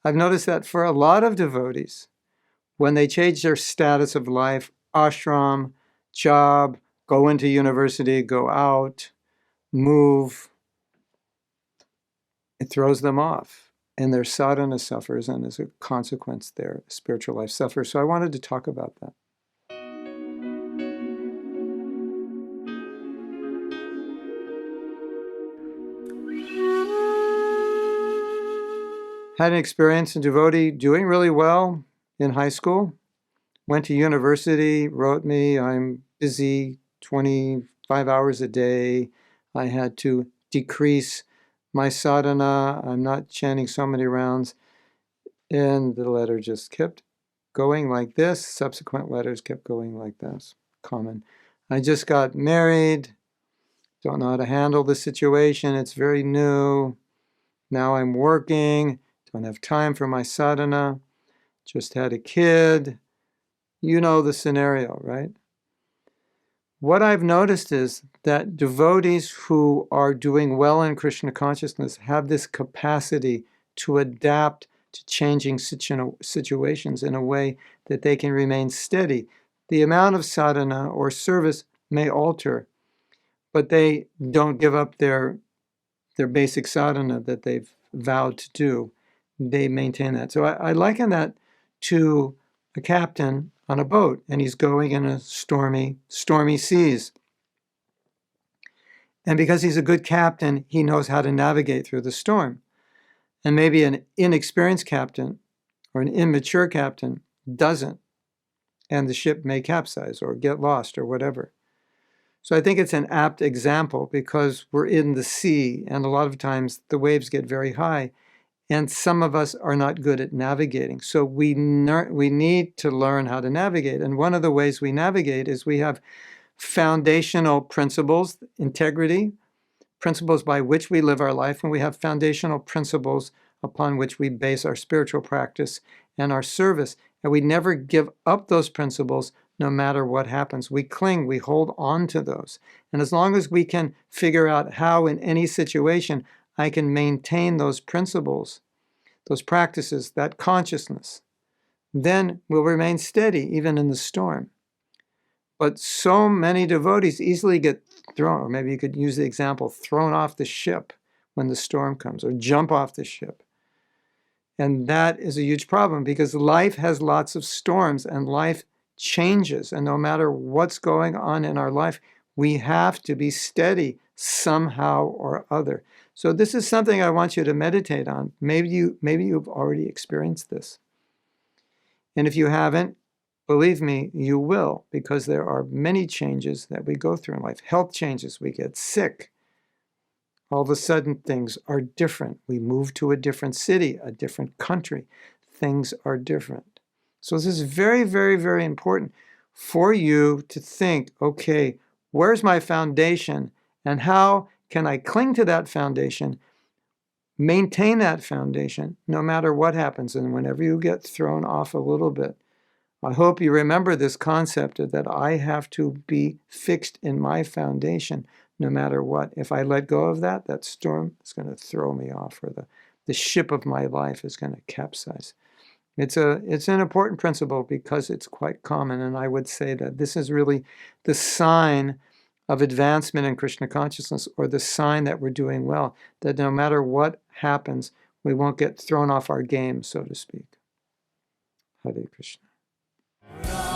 I've noticed that for a lot of devotees, when they change their status of life, ashram, job, go into university, go out, move, it throws them off. And their sadhana suffers, and as a consequence, their spiritual life suffers. So I wanted to talk about that. Had an experience in devotee doing really well in high school. Went to university, wrote me, I'm busy 25 hours a day. I had to decrease my sadhana. I'm not chanting so many rounds. And the letter just kept going like this. Subsequent letters kept going like this. Common. I just got married. Don't know how to handle the situation. It's very new. Now I'm working. Don't have time for my sadhana. Just had a kid. You know the scenario, right? What I've noticed is that devotees who are doing well in Krishna consciousness have this capacity to adapt to changing situations in a way that they can remain steady. The amount of sadhana or service may alter, but they don't give up their basic sadhana that they've vowed to do. They maintain that. So I liken that to a captain on a boat, and he's going in a stormy seas. And because he's a good captain, he knows how to navigate through the storm. And maybe an inexperienced captain or an immature captain doesn't, and the ship may capsize or get lost or whatever. So I think it's an apt example because we're in the sea, and a lot of times the waves get very high, and some of us are not good at navigating. So we need to learn how to navigate. And one of the ways we navigate is we have foundational principles, integrity, principles by which we live our life, and we have foundational principles upon which we base our spiritual practice and our service. And we never give up those principles no matter what happens. We cling, we hold on to those. And as long as we can figure out how in any situation I can maintain those principles, those practices, that consciousness, then we'll remain steady even in the storm. But so many devotees easily get thrown, or maybe you could use the example, thrown off the ship when the storm comes, or jump off the ship. And that is a huge problem because life has lots of storms and life changes. And no matter what's going on in our life, we have to be steady somehow or other. So this is something I want you to meditate on. Maybe you've already experienced this. And if you haven't, believe me, you will, because there are many changes that we go through in life. Health changes, we get sick. All of a sudden, things are different. We move to a different city, a different country. Things are different. So this is very, very, very important for you to think, okay, where's my foundation and how can I cling to that foundation, maintain that foundation no matter what happens, and whenever you get thrown off a little bit. I hope you remember this concept that I have to be fixed in my foundation no matter what. If I let go of that, that storm is going to throw me off, or the ship of my life is going to capsize. It's an important principle because it's quite common, and I would say that this is really the sign of advancement in Krishna consciousness, or the sign that we're doing well, that no matter what happens, we won't get thrown off our game, so to speak. Hare Krishna.